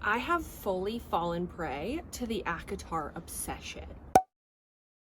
I have fully fallen prey to the ACOTAR obsession.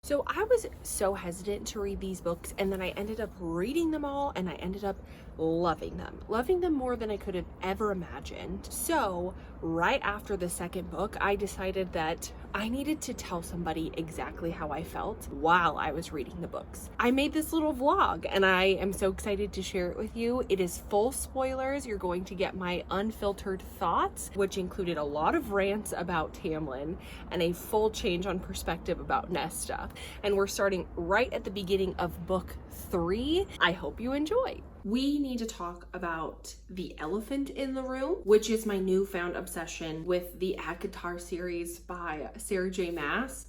So I was so hesitant to read these books, and then I ended up reading them all, and I ended up loving them more than I could have ever imagined. So right after the second book, I decided that I needed to tell somebody exactly how I felt while I was reading the books. I made this little vlog, and I am so excited to share it with you. It is full spoilers. You're going to get my unfiltered thoughts, which included a lot of rants about Tamlin and a full change on perspective about Nesta. And we're starting right at the beginning of book 3. I hope you enjoy. We need to talk about the elephant in the room, which is my newfound obsession with the ACOTAR series by Sarah J. Maas.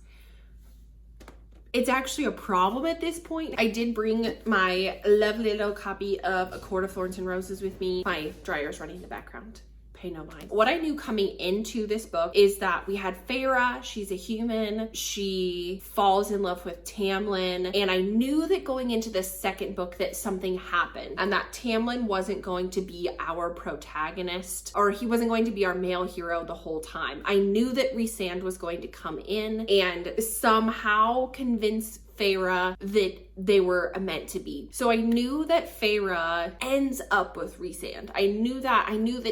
It's actually a problem at this point. I did bring my lovely little copy of A Court of Thorns and Roses with me. My dryer's running in the background. Pay no mind. What I knew coming into this book is that we had Feyre. She's a human. She falls in love with Tamlin. And I knew that going into the second book that something happened and that Tamlin wasn't going to be our protagonist, or he wasn't going to be our male hero the whole time. I knew that Rhysand was going to come in and somehow convince Feyre that they were meant to be. So I knew that Feyre ends up with Rhysand. I knew that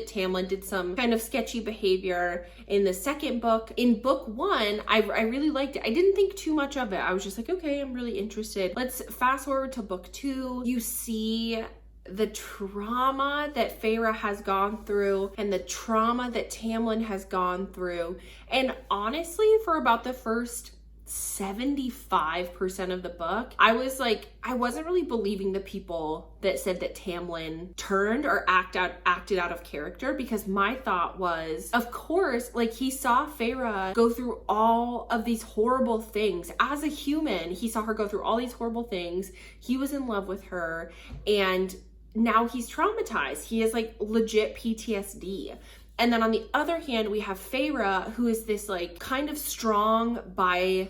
Tamlin did some kind of sketchy behavior in the second book. In book 1, I really liked it. I didn't think too much of it. I was just like, okay, I'm really interested. Let's fast forward to book 2. You see the trauma that Feyre has gone through and the trauma that Tamlin has gone through. And honestly, for about the first 75% of the book, I was like, I wasn't really believing the people that said that Tamlin turned or acted out of character, because my thought was, of course, like, he saw Feyre go through all of these horrible things. As a human, he saw her go through all these horrible things. He was in love with her, and now he's traumatized. He has like legit PTSD. And then on the other hand, we have Feyre, who is this like kind of strong by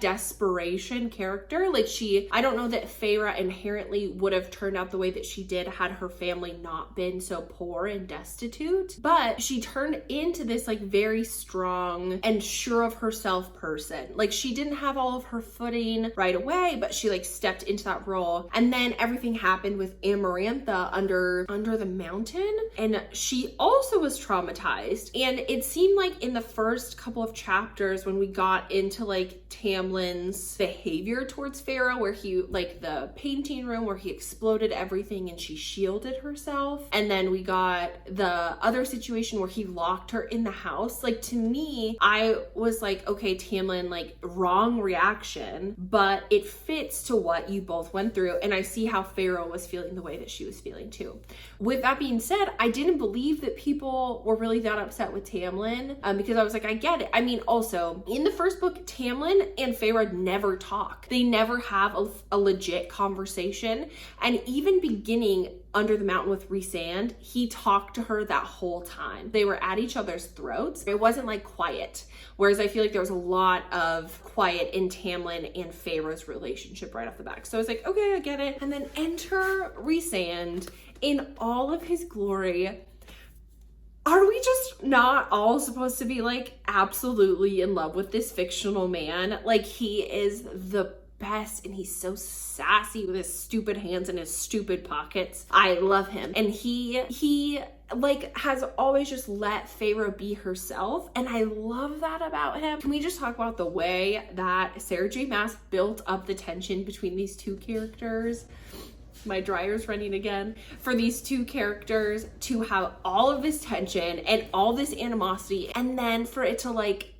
desperation character. Like, I don't know that Feyre inherently would have turned out the way that she did had her family not been so poor and destitute, but she turned into this like very strong and sure of herself person. Like, she didn't have all of her footing right away, but she like stepped into that role. And then everything happened with Amarantha under the mountain, and she also was traumatized. And it seemed like in the first couple of chapters, when we got into like Tamlin's behavior towards Feyre, where he, like the painting room where he exploded everything and she shielded herself, and then we got the other situation where he locked her in the house. Like, to me, I was like, okay, Tamlin, like, wrong reaction, but it fits to what you both went through, and I see how Feyre was feeling the way that she was feeling too. With that being said, I didn't believe that people were really that upset with Tamlin, because I was like, I get it. I mean, also in the first book, Tamlin and Feyre never talk. They never have a legit conversation. And even beginning under the mountain with Rhysand, he talked to her that whole time. They were at each other's throats. It wasn't like quiet. Whereas I feel like there was a lot of quiet in Tamlin and Feyre's relationship right off the bat. So I was like, okay, I get it. And then enter Rhysand in all of his glory. Are we just not all supposed to be like absolutely in love with this fictional man? Like, he is the best, and he's so sassy with his stupid hands in his stupid pockets. I love him. And he like has always just let Feyre be herself, and I love that about him. Can we just talk about the way that Sarah J. Maas built up the tension between these two characters? My dryer's running again. For these two characters to have all of this tension and all this animosity, and then for it to like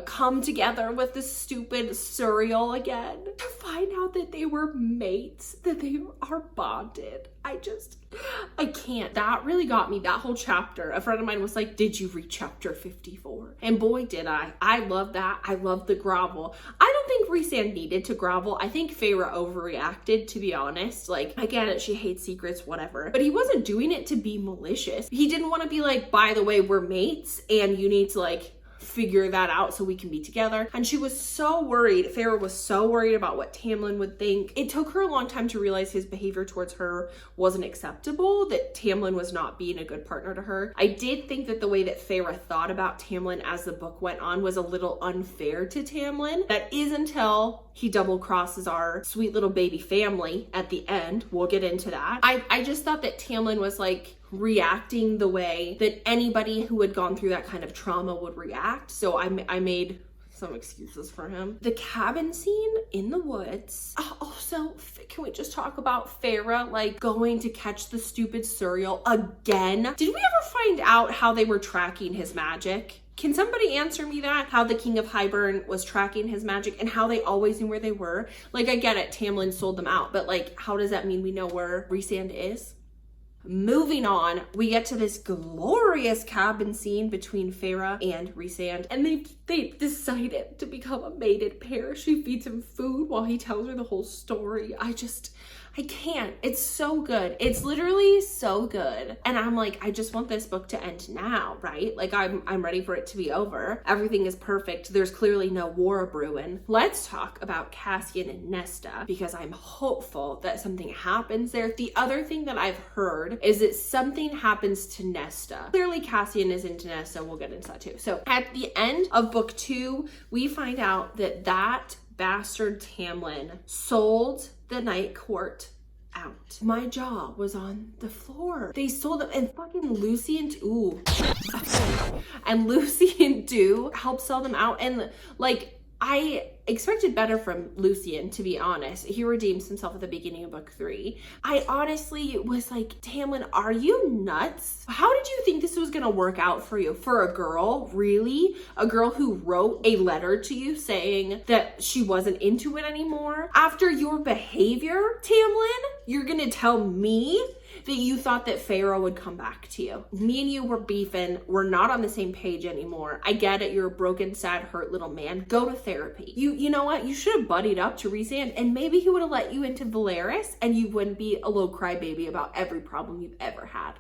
come together with this stupid surreal again, to find out that they were mates, that they are bonded. I can't. That really got me. That whole chapter. A friend of mine was like, did you read chapter 54? And boy, did I. I love that. I love the grovel. I don't think Rhysand needed to grovel. I think Feyre overreacted, to be honest. Like, I get it. She hates secrets, whatever. But he wasn't doing it to be malicious. He didn't want to be like, by the way, we're mates and you need to like figure that out so we can be together. And she was so worried. Feyre was so worried about what Tamlin would think. It took her a long time to realize his behavior towards her wasn't acceptable, that Tamlin was not being a good partner to her. I did think that the way that Feyre thought about Tamlin as the book went on was a little unfair to Tamlin. That is until he double crosses our sweet little baby family at the end. We'll get into that. I just thought that Tamlin was like reacting the way that anybody who had gone through that kind of trauma would react. So I made some excuses for him. The cabin scene in the woods. Also, can we just talk about Feyre like going to catch the stupid cereal again? Did we ever find out how they were tracking his magic? Can somebody answer me that? How the King of Hybern was tracking his magic and how they always knew where they were? Like, I get it, Tamlin sold them out, but like, how does that mean we know where Rhysand is? Moving on, we get to this glorious cabin scene between Feyre and Rhysand, and they decided to become a mated pair. She feeds him food while he tells her the whole story. I can't. It's so good. It's literally so good. And I'm like, I just want this book to end now, right? Like I'm ready for it to be over. Everything is perfect. There's clearly no war brewing. Let's talk about Cassian and Nesta because I'm hopeful that something happens there. The other thing that I've heard is that something happens to Nesta. Clearly Cassian is into Nesta. We'll get into that too. So at the end of book 2, we find out that bastard Tamlin sold the Night Court out. My jaw was on the floor. They sold them, and fucking Lucy and Dew helped sell them out. And like, I expected better from Lucian, to be honest. He redeems himself at the beginning of book 3. I honestly was like, Tamlin, are you nuts? How did you think this was gonna work out for you? For a girl, really? A girl who wrote a letter to you saying that she wasn't into it anymore? After your behavior, Tamlin, you're gonna tell me that you thought that Feyre would come back to you. Me and you were beefing. We're not on the same page anymore. I get it. You're a broken, sad, hurt little man. Go to therapy. You know what? You should have buddied up to Rhysand, and maybe he would have let you into Valeris and you wouldn't be a little crybaby about every problem you've ever had.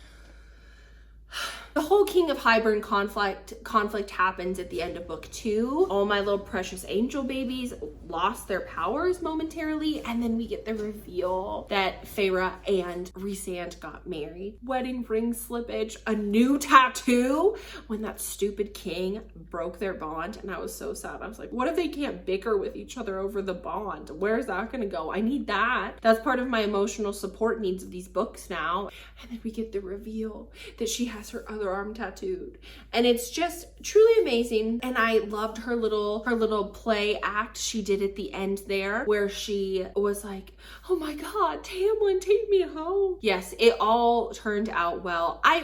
The whole King of Hybern conflict happens at the end of book 2. All my little precious angel babies lost their powers momentarily, and then we get the reveal that Feyre and Rhysand got married. Wedding ring slippage, a new tattoo when that stupid king broke their bond, and I was so sad. I was like, what if they can't bicker with each other over the bond? Where's that gonna go? I need that. That's part of my emotional support needs of these books now. And then we get the reveal that she has her other arm tattooed, and it's just truly amazing. And I loved her little play act she did at the end there, where she was like, oh my god, Tamlin, take me home. Yes, it all turned out well. I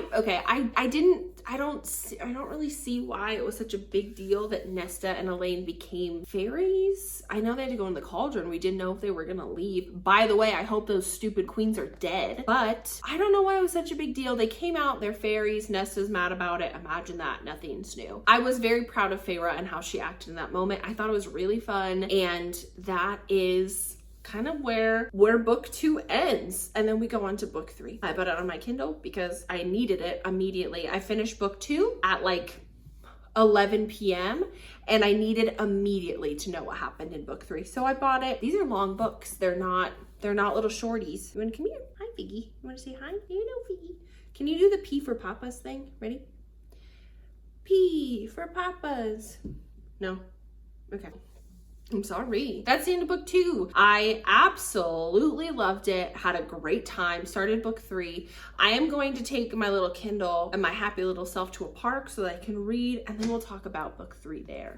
don't really see why it was such a big deal that Nesta and Elaine became fairies. I know they had to go in the cauldron. We didn't know if they were gonna leave. By the way, I hope those stupid queens are dead, but I don't know why it was such a big deal. They came out, they're fairies. Nesta's mad about it. Imagine that. Nothing's new. I was very proud of Feyre and how she acted in that moment. I thought it was really fun, and that is kind of where book 2 ends. And then we go on to book 3. I put it on my Kindle because I needed it immediately. I finished book 2 at like 11 p.m. and I needed immediately to know what happened in book 3. So I bought it. These are long books. They're not little shorties. You want to come here? Hi, Figgy. You want to say hi? Hello, Figgy. Can you do the P for Papas thing? Ready? P for Papas. No? Okay. I'm sorry. That's the end of book 2. I absolutely loved it. Had a great time. Started book 3. I am going to take my little Kindle and my happy little self to a park so that I can read, and then we'll talk about book 3 there.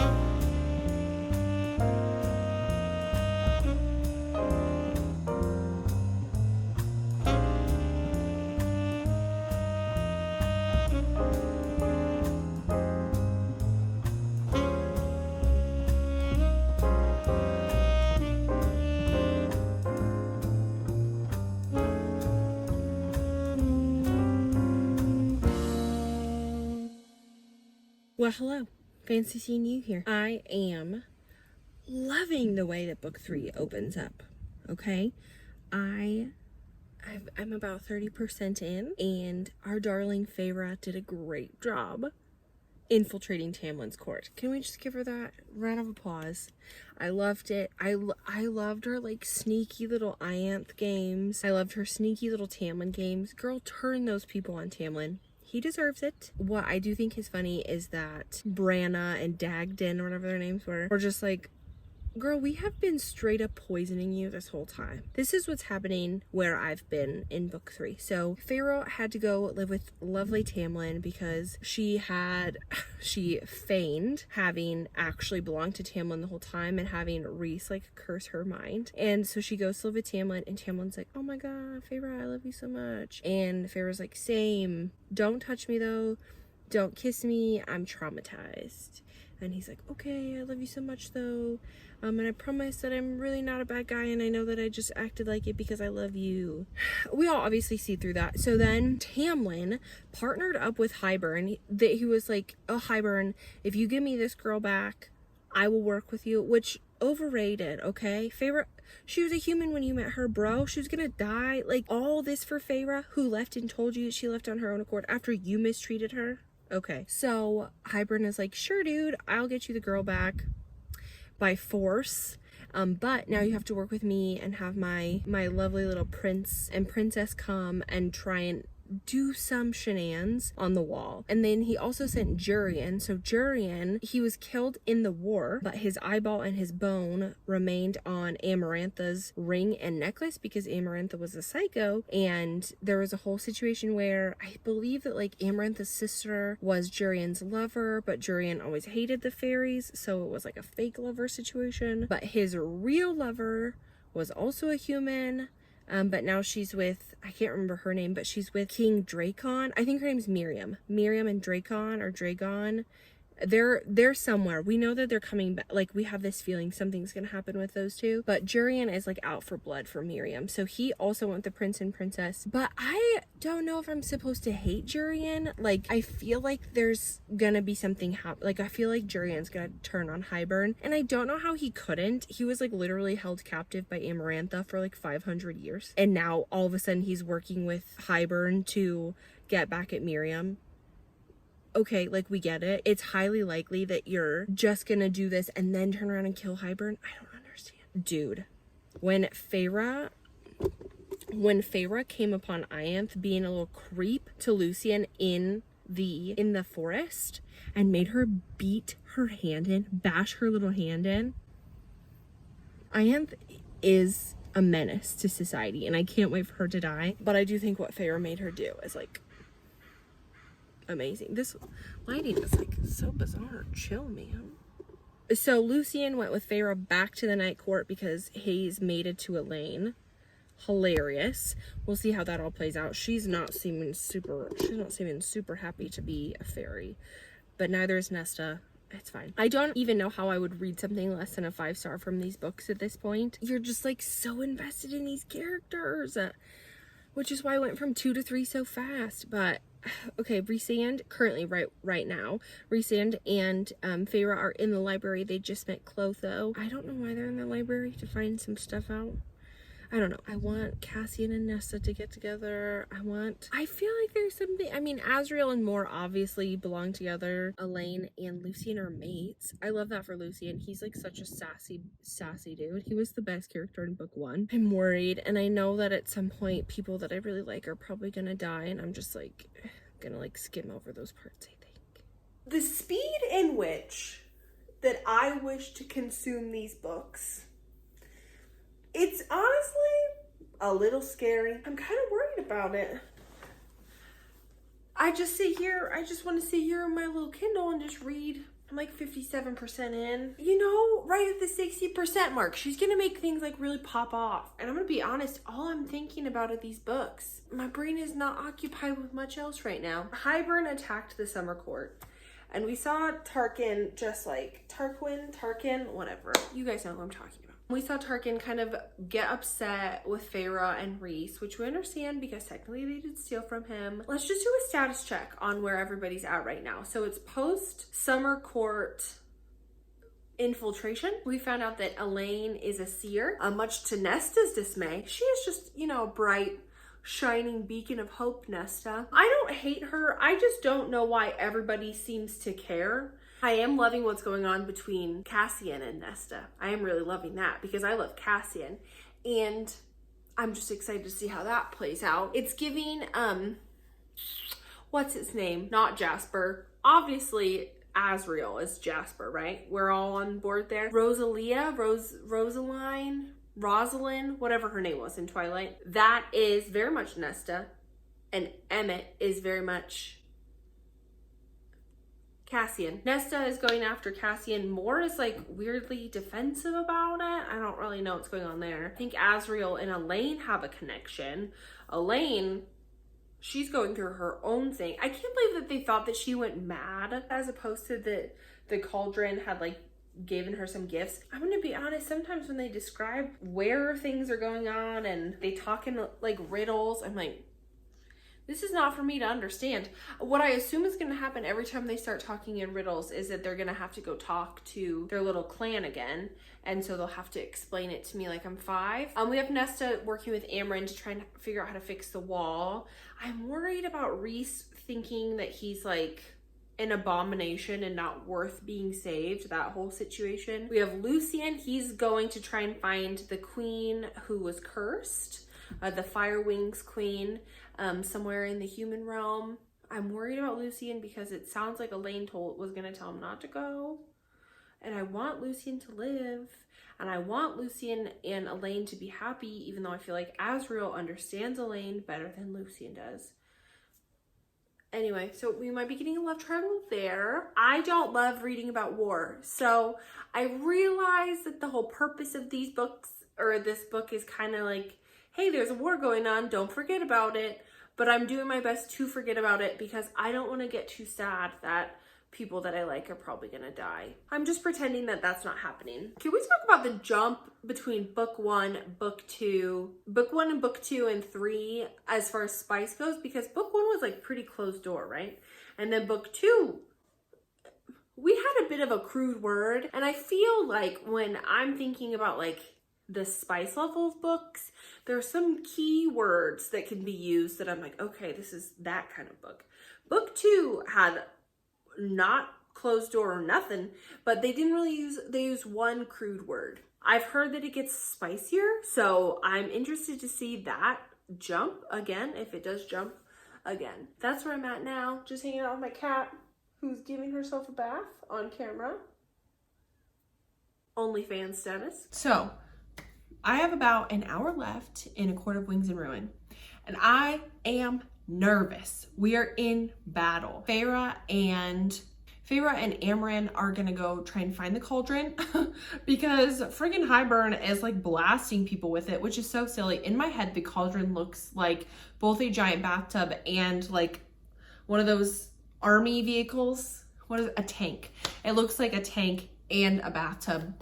Well, hello. Fancy seeing you here. I am loving the way that book 3 opens up. Okay? I'm about 30% in, and our darling Feyre did a great job infiltrating Tamlin's court. Can we just give her that round of applause? I loved it. I loved her like sneaky little Ianth games. I loved her sneaky little Tamlin games. Girl, turn those people on Tamlin. He deserves it. What I do think is funny is that Branna and Dagden, or whatever their names were just like, girl, we have been straight up poisoning you this whole time. This is what's happening where I've been in book 3. So Feyre had to go live with lovely Tamlin because she feigned having actually belonged to Tamlin the whole time and having Rhys like curse her mind. And so she goes to live with Tamlin, and Tamlin's like, oh my god, Feyre, I love you so much. And Feyre's like, same. Don't touch me though. Don't kiss me. I'm traumatized. And he's like, okay, I love you so much though. And I promise that I'm really not a bad guy, and I know that I just acted like it because I love you. We all obviously see through that. So then Tamlin partnered up with Hybern. He was like, oh, Hybern, if you give me this girl back, I will work with you, which overrated, okay? Feyre, she was a human when you met her, bro. She was gonna die. Like, all this for Feyre, who left and told you she left on her own accord after you mistreated her? Okay, so Hybern is like, sure, dude, I'll get you the girl back by force. But now you have to work with me and have my lovely little prince and princess come and try and do some shenanigans on the wall. And then he also sent Jurian. So Jurian, he was killed in the war, but his eyeball and his bone remained on Amarantha's ring and necklace because Amarantha was a psycho. And there was a whole situation where I believe that like Amarantha's sister was Jurian's lover, but Jurian always hated the fairies, so it was like a fake lover situation. But his real lover was also a human. But now she's with, I can't remember her name, but she's with King Dracon. I think her name's Miriam. Miriam and Dracon, or Dragon. They're somewhere. We know that they're coming back. Like, we have this feeling something's gonna happen with those two. But Jurian is like out for blood for Miriam. So he also went the prince and princess. But I don't know if I'm supposed to hate Jurian. Like, I feel like there's gonna be something happen. Like, I feel like Jurian's gonna turn on Hybern. And I don't know how he couldn't. He was like literally held captive by Amarantha for like 500 years. And now all of a sudden he's working with Hybern to get back at Miriam. Okay, like, we get it. It's highly likely that you're just gonna do this and then turn around and kill Hybern. I don't understand. Dude, when Feyre came upon Ianth being a little creep to Lucien in the forest and made her beat her hand in, bash her little hand in, Ianth is a menace to society, and I can't wait for her to die. But I do think what Feyre made her do is like amazing. This lighting is like so bizarre. Chill, man. So Lucien went with Feyre back to the night court because Hayes mated to Elaine. Hilarious. We'll see how that all plays out. She's not seeming super happy to be a fairy, but neither is Nesta. It's fine. I don't even know how I would read something less than a 5-star from these books at this point. You're just like so invested in these characters, which is why I went from 2 to 3 so fast. But okay, Rhysand, currently right now, Rhysand and Feyre are in the library. They just met Clotho. I don't know why they're in the library, to find some stuff out. I don't know. I want Cassian and Nesta to get together. I feel like there's something. I mean, Azriel and Mor obviously belong together. Elaine and Lucien are mates. I love that for Lucien. He's like such a sassy dude. He was the best character in book 1. I'm worried, and I know that at some point people that I really like are probably gonna die, and I'm just like gonna like skim over those parts, I think. The speed in which that I wish to consume these books, it's honestly a little scary. I'm kind of worried about it. I just want to sit here on my little Kindle and just read. I'm like 57% in. You know, right at the 60% mark, she's gonna make things like really pop off. And I'm gonna be honest, all I'm thinking about are these books. My brain is not occupied with much else right now. Hybern attacked the summer court, and we saw Tarkin, just like Tarkin, whatever. You guys know who I'm talking about. We saw Tarkin kind of get upset with Feyre and Rhys, which we understand because technically they did steal from him. Let's just do a status check on where everybody's at right now. So it's post summer court infiltration. We found out that Elaine is a seer, much to Nesta's dismay. She is just, you know, a bright, shining beacon of hope, Nesta. I don't hate her. I just don't know why everybody seems to care. I am loving what's going on between Cassian and Nesta. I am really loving that because I love Cassian. And I'm just excited to see how that plays out. It's giving, what's his name? Not Jasper. Obviously, Azriel is Jasper, right? We're all on board there. Rosalind, whatever her name was in Twilight. That is very much Nesta. And Emmett is very much Cassian. Nesta is going after Cassian. Moore is like weirdly defensive about it. I don't really know what's going on there. I think Azriel and Elaine have a connection. Elaine, she's going through her own thing. I can't believe that they thought that she went mad as opposed to the cauldron had like given her some gifts. I'm gonna be honest, sometimes when they describe where things are going on and they talk in like riddles, I'm like, this is not for me to understand. What I assume is going to happen every time they start talking in riddles is that they're going to have to go talk to their little clan again. And so they'll have to explain it to me like I'm 5. We have Nesta working with Amryn to try and figure out how to fix the wall. I'm worried about Rhys thinking that he's like an abomination and not worth being saved, that whole situation. We have Lucien. He's going to try and find the queen who was cursed, the Fire Wings queen. Somewhere in the human realm. I'm worried about Lucien because it sounds like Elaine was going to tell him not to go. And I want Lucien to live. And I want Lucien and Elaine to be happy, even though I feel like Azriel understands Elaine better than Lucien does. Anyway, so we might be getting a love triangle there. I don't love reading about war. So I realize that the whole purpose of these books, or this book, is kind of like, hey, there's a war going on, don't forget about it. But I'm doing my best to forget about it because I don't want to get too sad that people that I like are probably going to die. I'm just pretending that that's not happening. Can we talk about the jump between book 1, book 2, book 1 and book 2 and 3 as far as spice goes? Because book 1 was like pretty closed door, right? And then book 2, we had a bit of a crude word. And I feel like when I'm thinking about like the spice level of books, there are some key words that can be used that I'm like, okay, this is that kind of book. Book 2 had not closed door or nothing, but they didn't really they used one crude word. I've heard that it gets spicier, so I'm interested to see that jump again, if it does jump again. That's where I'm at now, just hanging out with my cat, who's giving herself a bath on camera. OnlyFans status. So, I have about an hour left in A Court of Wings and Ruin, and I am nervous. We are in battle. Feyre and Amryn are gonna go try and find the cauldron because friggin' Hybern is like blasting people with it, which is so silly. In my head, the cauldron looks like both a giant bathtub and like one of those army vehicles. What is it? A tank. It looks like a tank and a bathtub.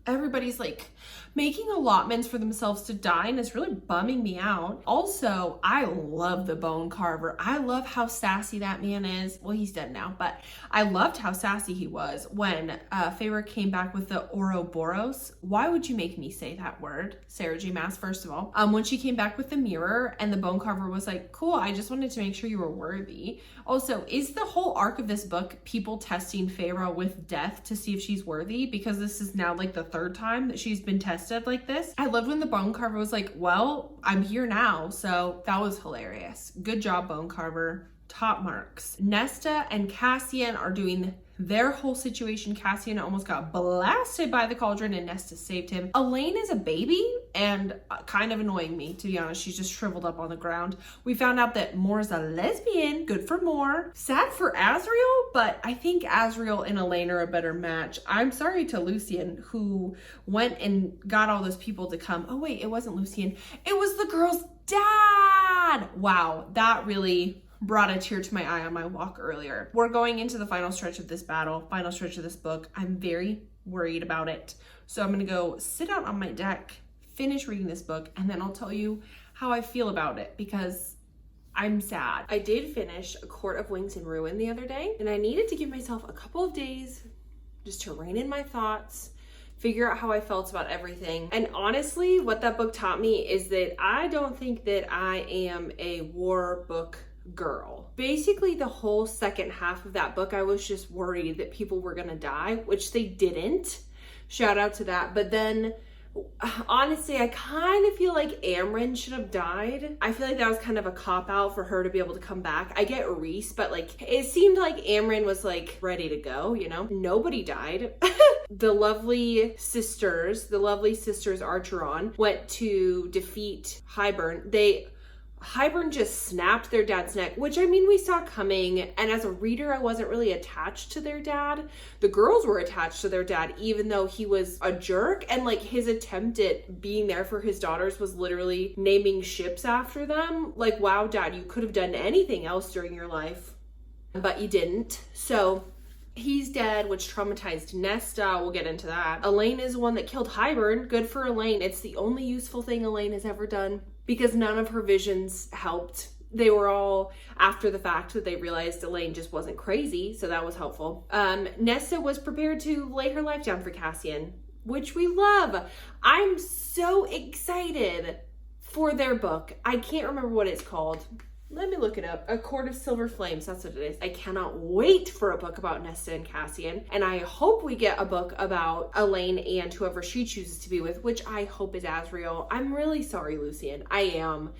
Everybody's like making allotments for themselves to die, and it's really bumming me out. Also, I love the bone carver. I love how sassy that man is. Well, he's dead now, but I loved how sassy he was when Feyre came back with the Ouroboros. Why would you make me say that word? Sarah J. Maas, first of all. When she came back with the mirror and the bone carver was like, cool, I just wanted to make sure you were worthy. Also, is the whole arc of this book people testing Feyre with death to see if she's worthy? Because this is now like the 3rd time that she's been tested like this. I loved when the bone carver was like, well, I'm here now. So that was hilarious. Good job, bone carver. Top marks. Nesta and Cassian are doing their whole situation. Cassian almost got blasted by the cauldron and Nesta saved him. Elaine is a baby and kind of annoying me, to be honest. She's just shriveled up on the ground. We found out that Moore's a lesbian. Good for Moore. Sad for Azriel, but I think Azriel and Elaine are a better match. I'm sorry to Lucien, who went and got all those people to come. Oh wait, it wasn't Lucien. It was the girl's dad. Wow, that really brought a tear to my eye on my walk earlier. We're going into the final stretch of this battle, final stretch of this book. I'm very worried about it. So I'm gonna go sit out on my deck, finish reading this book, and then I'll tell you how I feel about it because I'm sad. I did finish A Court of Wings and Ruin the other day, and I needed to give myself a couple of days just to rein in my thoughts, figure out how I felt about everything. And honestly, what that book taught me is that I don't think that I am a war book girl. Basically, the whole second half of that book, I was just worried that people were gonna die, which they didn't. Shout out to that. But then honestly, I kind of feel like Amryn should have died. I feel like that was kind of a cop-out for her to be able to come back. I get Reese, but like, it seemed like Amryn was like ready to go, you know? Nobody died. The lovely sisters Archeron went to defeat Hybern. Hybern just snapped their dad's neck, which I mean, we saw coming. And as a reader, I wasn't really attached to their dad. The girls were attached to their dad, even though he was a jerk. And like his attempt at being there for his daughters was literally naming ships after them. Like, wow, Dad, you could have done anything else during your life, but you didn't. So he's dead, which traumatized Nesta. We'll get into that. Elaine is the one that killed Hybern. Good for Elaine. It's the only useful thing Elaine has ever done, because none of her visions helped. They were all after the fact that they realized Elaine just wasn't crazy, so that was helpful. Nesta was prepared to lay her life down for Cassian, which we love. I'm so excited for their book. I can't remember what it's called. Let me look it up. A Court of Silver Flames, that's what it is. I cannot wait for a book about Nesta and Cassian. And I hope we get a book about Elaine and whoever she chooses to be with, which I hope is Asriel. I'm really sorry, Lucian. I am.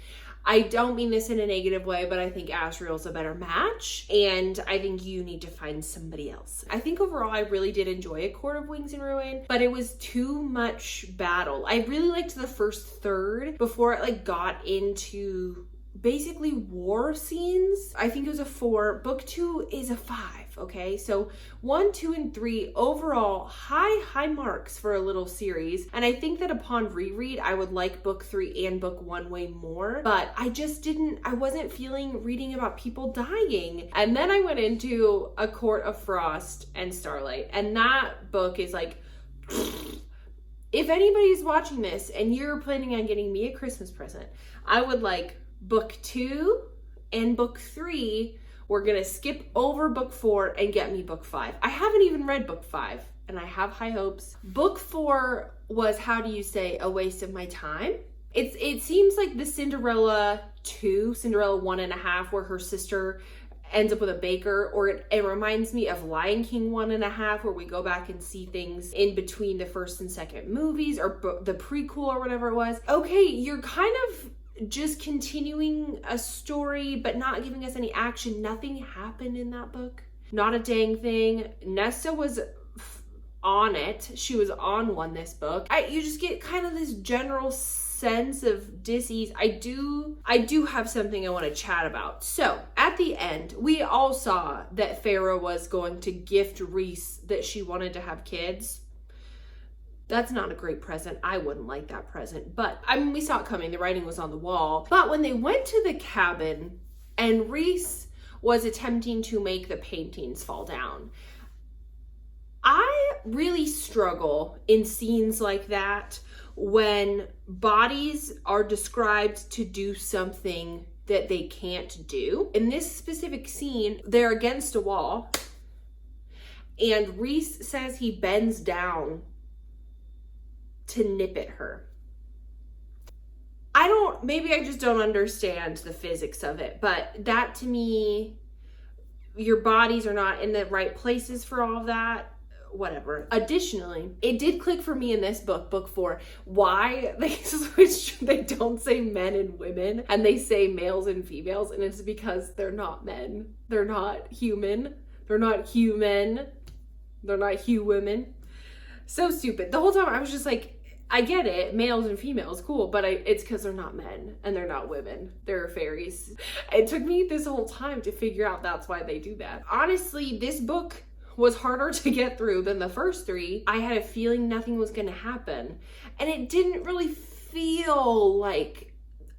I don't mean this in a negative way, but I think Asriel's a better match, and I think you need to find somebody else. I think overall I really did enjoy A Court of Wings and Ruin, but it was too much battle. I really liked the first third before it like got into basically war scenes. I think it was a 4. Book 2 is a 5. Okay, so 1, 2, and 3 overall high marks for a little series. And I think that upon reread, I would like book 3 and book 1 way more. But I wasn't feeling reading about people dying. And then I went into A Court of Frost and Starlight, and that book is like, if anybody's watching this and you're planning on getting me a Christmas present, I would like book 2 and book 3. We're gonna skip over book 4 and get me book 5. I haven't even read book 5 and I have high hopes. Book 4 was, how do you say, a waste of my time. It seems like the Cinderella 2, Cinderella 1.5, where her sister ends up with a baker, or it reminds me of Lion King 1.5, where we go back and see things in between the first and second movies, or the prequel or whatever it was. Okay, you're kind of just continuing a story but not giving us any action. Nothing happened in that book, not a dang thing. Nesta was on it. She was on one this book. You just get kind of this general sense of dis-ease. I do have something I want to chat about. So at the end, we all saw that Farah was going to gift Reese that she wanted to have kids. That's not a great present. I wouldn't like that present. But I mean, we saw it coming. The writing was on the wall. But when they went to the cabin and Reese was attempting to make the paintings fall down, I really struggle in scenes like that when bodies are described to do something that they can't do. In this specific scene, they're against a wall and Reese says he bends down to nip at her. Maybe I just don't understand the physics of it, but that to me, your bodies are not in the right places for all of that. Whatever. Additionally, it did click for me in this book, book 4, why they switched, they don't say men and women and they say males and females, and it's because they're not men. They're not human. They're not human. They're not women. So stupid. The whole time I was just like, I get it, males and females, cool, but it's because they're not men and they're not women. They're fairies. It took me this whole time to figure out that's why they do that. Honestly, this book was harder to get through than the first 3. I had a feeling nothing was going to happen, and it didn't really feel like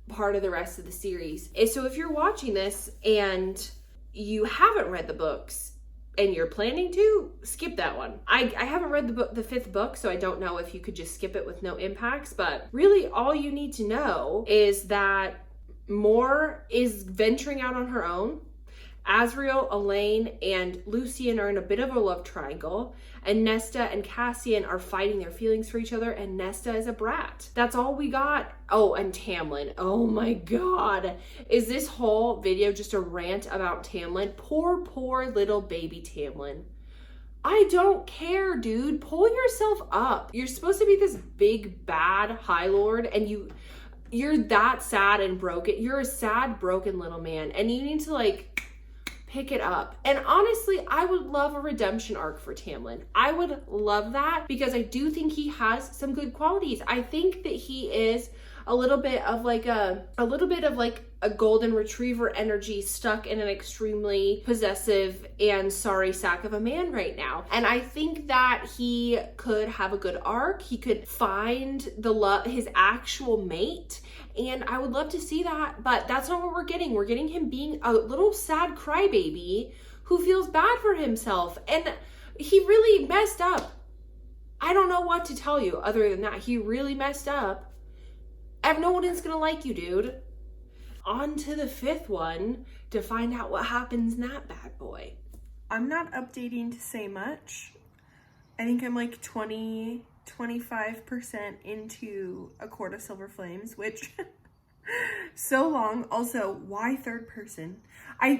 part of the rest of the series. So if you're watching this and you haven't read the books and you're planning to, skip that one. I haven't read the 5th book, so I don't know if you could just skip it with no impacts, but really all you need to know is that Moore is venturing out on her own, Azriel, Elaine, and Lucian are in a bit of a love triangle, and Nesta and Cassian are fighting their feelings for each other, and Nesta is a brat. That's all we got. Oh, and Tamlin. Oh my god. Is this whole video just a rant about Tamlin? Poor little baby Tamlin. I don't care, dude. Pull yourself up. You're supposed to be this big, bad High Lord, and you're that sad and broken. You're a sad, broken little man, and you need to, like, pick it up. And honestly, I would love a redemption arc for Tamlin. I would love that, because I do think he has some good qualities. I think that he is a little bit of like a golden retriever energy stuck in an extremely possessive and sorry sack of a man right now. And I think that he could have a good arc. He could find his actual mate. And I would love to see that, but that's not what we're getting. We're getting him being a little sad crybaby who feels bad for himself. And he really messed up. I don't know what to tell you other than that. He really messed up. And no one is gonna like you, dude. On to the 5th one to find out what happens in that bad boy. I'm not updating to say much. I think I'm like 25% into A Court of Silver Flames, which so long. Also, why 3rd person?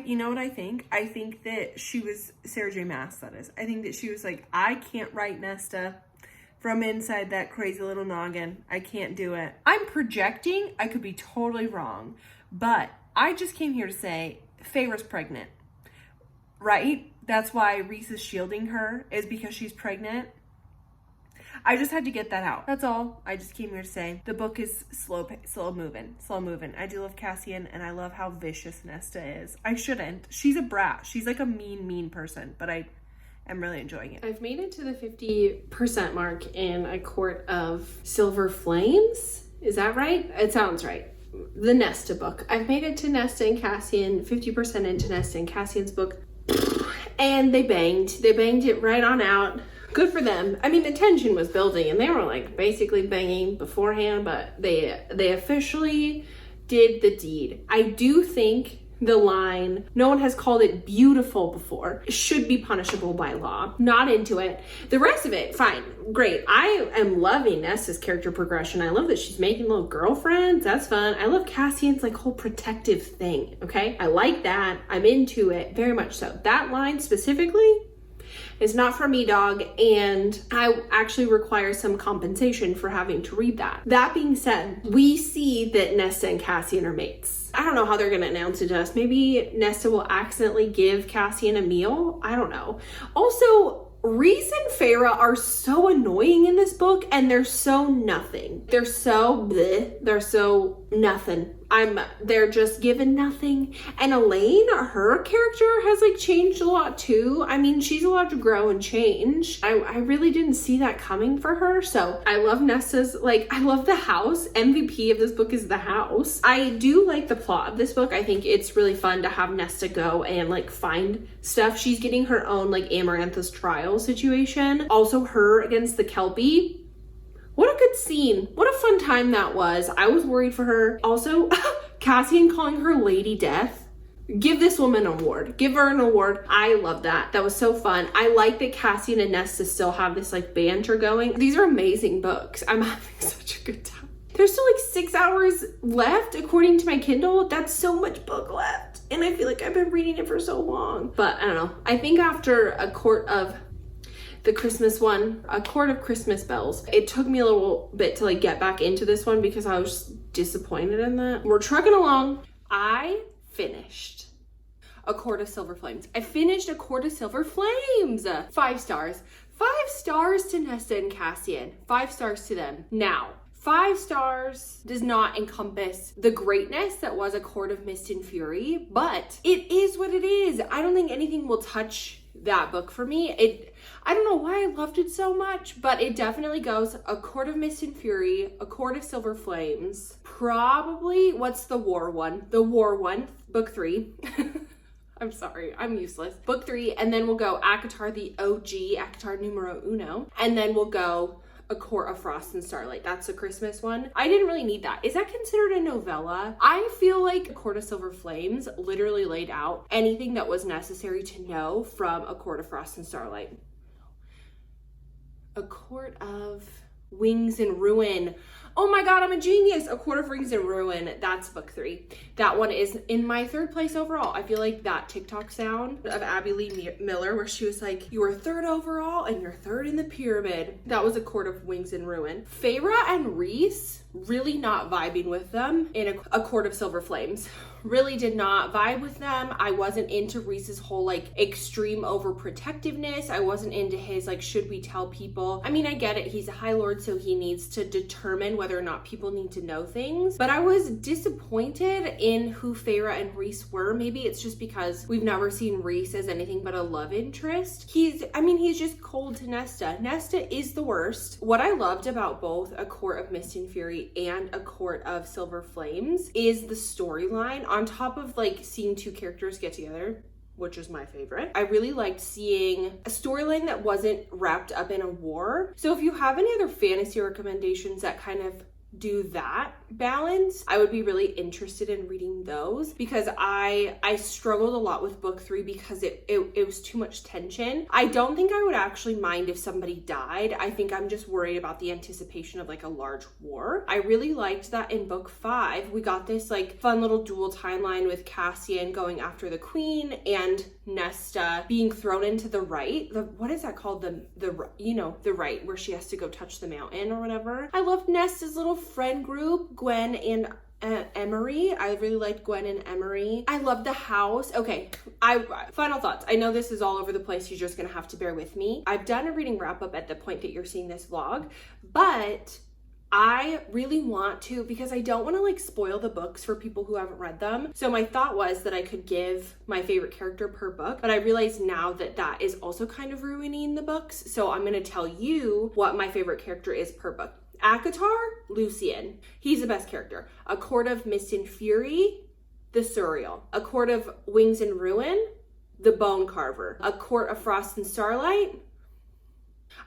You know what I think? I think that she was Sarah J. Maas, that is. I think that she was like, I can't write Nesta from inside that crazy little noggin. I can't do it. I'm projecting. I could be totally wrong. But I just came here to say Feyre's pregnant. Right? That's why Rhys is shielding her, is because she's pregnant. I just had to get that out. That's all. I just came here to say the book is slow moving. I do love Cassian, and I love how vicious Nesta is. I shouldn't. She's a brat. She's like a mean person, but I'm really enjoying it. I've made it to the 50% mark in A Court of Silver Flames. Is that right? It sounds right. The Nesta book. I've made it to Nesta and Cassian, 50% into Nesta and Cassian's book. And they banged. They banged it right on out. Good for them. I mean, the tension was building, and they were like basically banging beforehand, but they officially did the deed. I do think the line, no one has called it beautiful before, should be punishable by law. Not into it. The rest of it, fine, great. I am loving Nesta's character progression. I love that she's making little girlfriends. That's fun. I love Cassian's like whole protective thing, okay? I like that. I'm into it, very much so. That line specifically is not for me, dog, and I actually require some compensation for having to read that. That being said, we see that Nesta and Cassian are mates. I don't know how they're gonna announce it to us. Maybe Nesta will accidentally give Cassian a meal. I don't know. Also, Rhys and Feyre are so annoying in this book, and they're so nothing. They're so bleh. They're so nothing. They're just given nothing. And Elaine, her character has like changed a lot too. I mean, she's allowed to grow and change. I really didn't see that coming for her. So I love Nesta's, I love the house. MVP of this book is the house. I do like the plot of this book. I think it's really fun to have Nesta go and find stuff. She's getting her own Amarantha's trial situation. Also her against the Kelpie. What a good scene. What a fun time that was. I was worried for her. Also, Cassian calling her Lady Death. Give this woman an award. Give her an award. I love that. That was so fun. I like that Cassian and Nesta still have this banter going. These are amazing books. I'm having such a good time. There's still 6 hours left according to my Kindle. That's so much book left. And I feel like I've been reading it for so long. But I don't know. I think after A Court of the Christmas one, A Court of Christmas Bells, it took me a little bit to get back into this one because I was disappointed in that. We're trucking along. I finished A Court of Silver Flames. I finished A Court of Silver Flames. 5 stars. 5 stars to Nesta and Cassian. 5 stars to them. Now, 5 stars does not encompass the greatness that was A Court of Mist and Fury, but it is what it is. I don't think anything will touch that book for me. I don't know why I loved it so much, but it definitely goes A Court of Mist and Fury, A Court of Silver Flames, probably, what's the war one? The war one, book 3. I'm sorry, I'm useless. Book 3, and then we'll go ACOTAR, the OG, ACOTAR numero uno, and then we'll go A Court of Frost and Starlight. That's the Christmas one. I didn't really need that. Is that considered a novella? I feel like A Court of Silver Flames literally laid out anything that was necessary to know from A Court of Frost and Starlight. A Court of Wings and Ruin. Oh my god, I'm a genius. A Court of Rings and Ruin. That's book 3. That one is in my 3rd place overall. I feel like that TikTok sound of Abby Lee Miller where she was like, you were 3rd overall and you're 3rd in the pyramid. That was A Court of Wings and Ruin. Feyre and Rhys, really not vibing with them in A Court of Silver Flames. Really did not vibe with them. I wasn't into Rhys's whole like extreme overprotectiveness. I wasn't into his like, should we tell people? I mean, I get it. He's a High Lord, so he needs to determine whether or not people need to know things. But I was disappointed in who Feyre and Rhys were. Maybe it's just because we've never seen Rhys as anything but a love interest. He's just cold to Nesta. Nesta is the worst. What I loved about both A Court of Mist and Fury and A Court of Silver Flames is the storyline. On top of like seeing 2 characters get together, which is my favorite, I really liked seeing a storyline that wasn't wrapped up in a war. So if you have any other fantasy recommendations that kind of do that balance, I would be really interested in reading those, because I struggled a lot with book 3 because it was too much tension. I don't think I would actually mind if somebody died. I think I'm just worried about the anticipation of like a large war. I really liked that in book 5 we got this like fun little dual timeline with Cassian going after the queen and Nesta being thrown into the right. What is that called? The right where she has to go touch the mountain or whatever. I loved Nesta's little friend group, Gwen and Emery. I really liked Gwen and Emery. I loved the house. Okay, final thoughts. I know this is all over the place. You're just gonna have to bear with me. I've done a reading wrap up at the point that you're seeing this vlog, but I really want to, because I don't want to like spoil the books for people who haven't read them. So my thought was that I could give my favorite character per book, but I realize now that that is also kind of ruining the books. So I'm going to tell you what my favorite character is per book. ACOTAR, Lucian. He's the best character. A Court of Mist and Fury, the Suriel. A Court of Wings and Ruin, the Bone Carver. A Court of Frost and Starlight,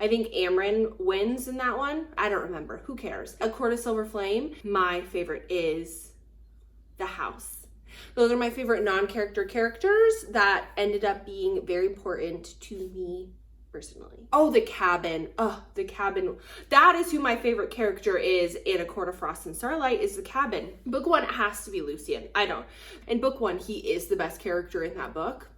I think Amren wins in that one. I don't remember. Who cares? A Court of Silver Flame. My favorite is the house. Those are my favorite non-character characters that ended up being very important to me personally. Oh, the cabin. Oh, the cabin. That is who my favorite character is in A Court of Frost and Starlight, is the cabin. Book 1, it has to be Lucian. I don't. In book 1, he is the best character in that book.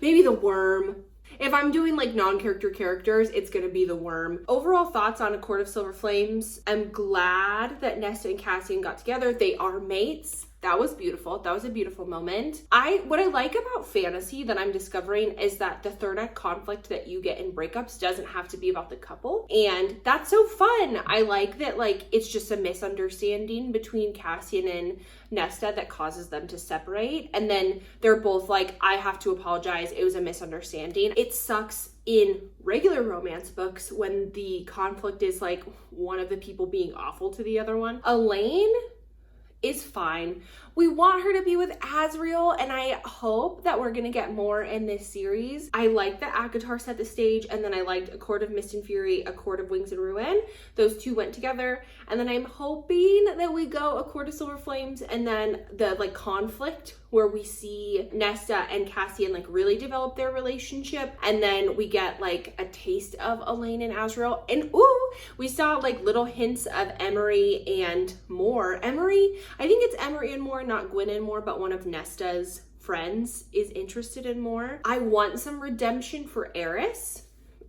Maybe the worm. If I'm doing like non-character characters, it's gonna be the worm. Overall thoughts on A Court of Silver Flames. I'm glad that Nesta and Cassian got together. They are mates. That was beautiful. That was a beautiful moment. What I like about fantasy that I'm discovering is that the third act conflict that you get in breakups doesn't have to be about the couple. And that's so fun. I like that like it's just a misunderstanding between Cassian and Nesta that causes them to separate. And then they're both like, I have to apologize. It was a misunderstanding. It sucks in regular romance books when the conflict is like one of the people being awful to the other one. Elaine is fine. We want her to be with Azriel, and I hope that we're gonna get more in this series. I like that ACOTAR set the stage, and then I liked A Court of Mist and Fury, A Court of Wings and Ruin. Those two went together, and then I'm hoping that we go A Court of Silver Flames, and then the like conflict where we see Nesta and Cassian like really develop their relationship, and then we get like a taste of Elaine and Azriel, and ooh, we saw like little hints of Emery and Moore. Emery, I think it's Emery and Moore, not Gwen and Moore, but one of Nesta's friends is interested in Moore. I want some redemption for Eris.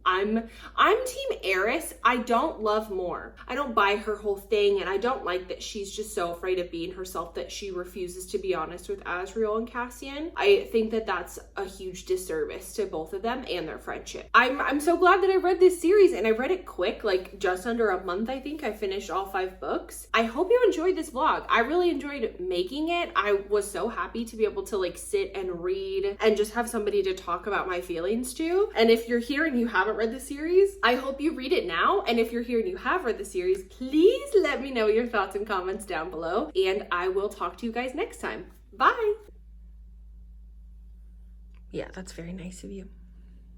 I'm team Eris. I don't love Moore. I don't buy her whole thing, and I don't like that she's just so afraid of being herself that she refuses to be honest with Azriel and Cassian. I think that that's a huge disservice to both of them and their friendship. I'm so glad that I read this series, and I read it quick, like just under a month. I think I finished all 5 books. I hope you enjoyed this vlog. I really enjoyed making it. I was so happy to be able to like sit and read and just have somebody to talk about my feelings to. And if you're here and you haven't read the series, I hope you read it now. And if you're here and you have read the series, please let me know your thoughts and comments down below, and I will talk to you guys next time. Bye. Yeah, that's very nice of you.